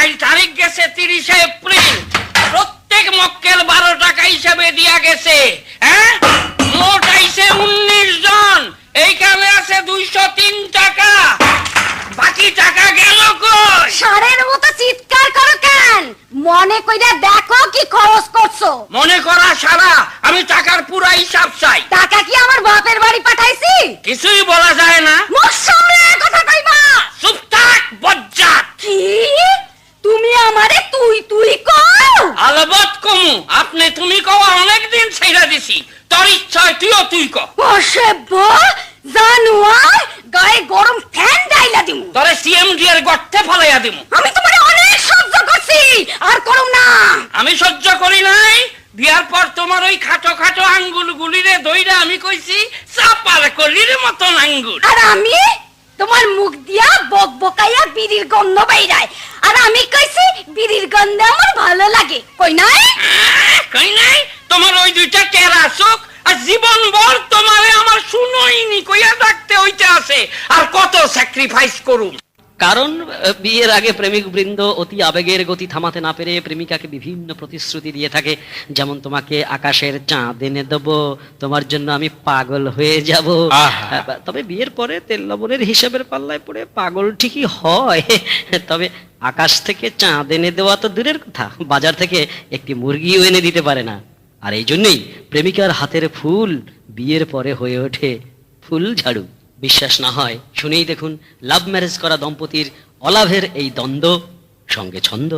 আজ তারিখ গেছে 30 এপ্রিল, প্রত্যেক মক্কেল 12 টাকা হিসাবে দিয়া গেছে। হ্যাঁ, মোট আইছে 19 জন, এইখানে আছে 203 টাকা। বাকি টাকা গেল কই? সারের মতো চিৎকার করো কেন? মনে কইরা দেখো কি খরচ করছো। মনে করা সারা, আমি টাকার পুরা হিসাব চাই। টাকা কি আমার বাপের বাড়ি পাঠাইছি? কিছুই বলা যায় না। মুখ সামলে কথা কইবা। চুপ থাক বজ্জাত। কি তুমি আমারে তুই তুই কও? আলবত কমু, আপনি তুমি কওয়া অনেকদিন ছেড়ে দিছি। তোর ইচ্ছায় তুইও তুই ক। অসভ্য জানোয়ার, গায়ে গরম ফ্যান ডাইলা দিমু। তোরে সিএমডি এর গর্তে ফলাইয়া দিমু। আমি তোমারে অনেক সহ্য করছি, আর করুম না। আমি সহ্য করি নাই। বিয়ার পর তোমার ওই খাটো খাটো আঙ্গুল গুলিরে দইরা আমি কইছি চাপার কলির মতন আঙ্গুল। আর আমি তোমার মুখ দিয়া বকবকাইয়া বিড়ির গন্ধ বাইরায়, আর আমি কইছি বিড়ির গন্ধ আমার ভালো লাগে। কই নাই? কই নাই? তোমার ওই দুইটা টেরা চোখ আর জীবন ভর তোমারে আমার শুনোইনি কইয়া ডাকতে হইতে আছে। আর কত স্যাক্রিফাইস করুম। কারণ বিয়ের আগে প্রেমিক বৃন্দ অতি আবেগের গতি থামাতে না পেরে প্রেমিকাকে বিভিন্ন প্রতিশ্রুতি দিয়ে থাকে, যেমন তোমাকে আকাশের চাঁদ এনে দেবো, তোমার জন্য আমি পাগল হয়ে যাব। তবে বিয়ের পরে তেল লবণের হিসাবের পাল্লায় পড়ে পাগল ঠিকই হয়, তবে আকাশ থেকে চাঁদ এনে দেওয়া তো দূরের কথা, বাজার থেকে একটি মুরগিও এনে দিতে পারে না। আর এই জন্যই প্রেমিকার হাতের ফুল বিয়ের পরে হয়ে ওঠে ফুল ঝাড়ু। বিশ্বাস না হয় শুনেই দেখুন লাভ ম্যারেজ করা দম্পতির অলাভের এই দ্বন্দ্ব সঙ্গে ছন্দ।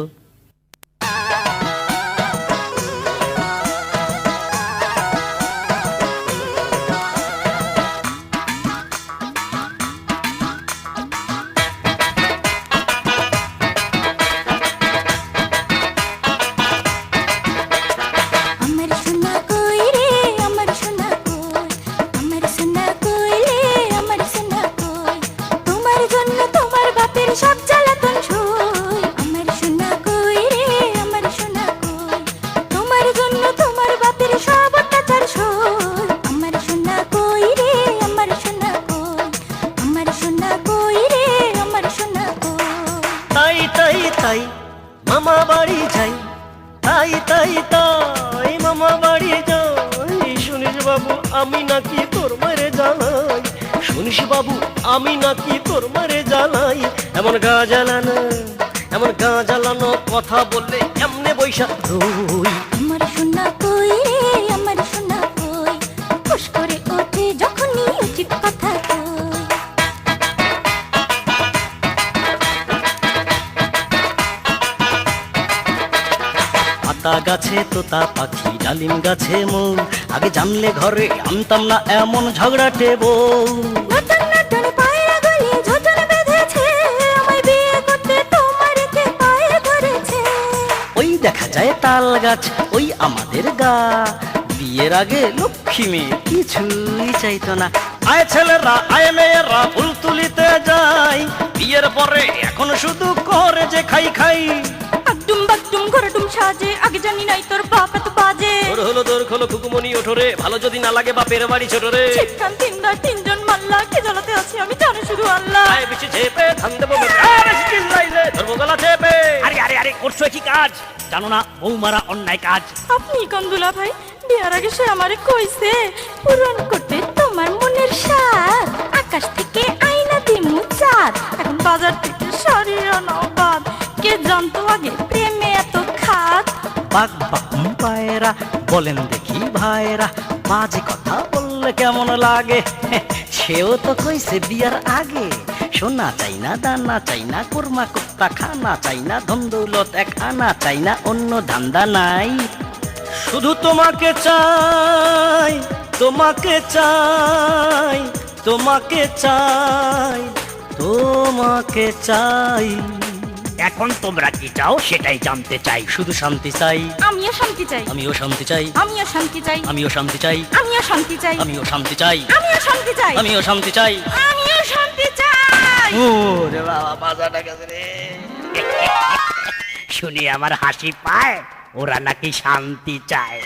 মামা বাড়ি যাই, তাই তাই তাই মামা বাড়ি যাই। শুনিস বাবু আমি নাকি তোর মারে জ্বালাই, শুনিস বাবু আমি নাকি তোর মারে জ্বালাই। এমন গা জ্বালানো, এমন গা জ্বালানো কথা বললে এমনে বৈশাখ রই। আমার সোনা কই রে, আমার সোনা কই, খুশ করে ওঠে যখনই উচিত কথা কই। আতা গাছে তোতা পাখি, ডালিম গাছে মৌ, আগে জানলে ঘরে আনতাম না এমন ঝগড়াটে বউ। নতুন নতুন পায়রা গলি ঝোঁঝন বেঁধেছে, আমায় বিয়ে করতে তোমার কে পায়ে ধরেছে। ওই দেখা যায় তাল গাছ, ওই আমাদের গা, বিয়ের আগে লক্ষ্মী মেয়ে কিছুই চাইতো না। আয় ছেলেরা আয় মেয়েরা ফুল তুলিতে যাই, বিয়ের পরে এখন শুধু করে যে খাই খাই। একদম বাকদুম ঘরটুম সাজে, আগে জানি নাই তোর বাপ এত বাজে। তোর হলো তোর খোলো খুকুমনি ওঠরে, ভালো যদি না লাগে বাপের বাড়ি ছোট রে। চিৎকান তিনবার তিনজন মাল্লা, কি জ্বালাতে আছি আমি জানি শুধু আল্লাহ। আয় বেশি চেপে ধান দেবো, বেশি চিল্লাইলে ধরবো গলা চেপে। আরে আরে আরে করছো কি কাজ? জানো না বউ মারা অন্যায় কাজ। আপনি কন্দুলা ভাই, বিয়ার আগে সে আমারে কইছে পূরণ করতে তোমার মনের স্বাদ, আকাশ থেকে আইনা দিমু চাঁদ, এখন বাজার থেকে শাড়ি আনাও বাদ। কে জানতো আগে প্রেমে এত খাত? বাঘ বাকুম পায়রা বলেন দেখি ভাইরা, বাজে কথা বললে কেমন লাগে? সেও তো কইছে বিয়ার আগে, সোনা চাই না দানা চাই না কুরমা কুত্তা খানা চাই না, ধন দৌলত এক আনা চাই না, অন্য ধান্দা নাই। শুধু তোমাকে চাই, তোমাকে চাই, তোমাকে চাই, তোমাকে চাই। এখন তোমরা কি চাও সেটাই জানতে চাই। শুধু শান্তি চাই, আমিও শান্তি চাই, আমিও শান্তি চাই, আমিও শান্তি চাই, আমিও শান্তি চাই, আমিও শান্তি চাই, আমিও শান্তি চাই, আমিও শান্তি চাই, আমিও শান্তি চাই, আমিও শান্তি চাই। ওরে বাবা বাজাটা গেছে রে। শুনি আমার হাসি পায়, ওরা নাকি শান্তি চায়।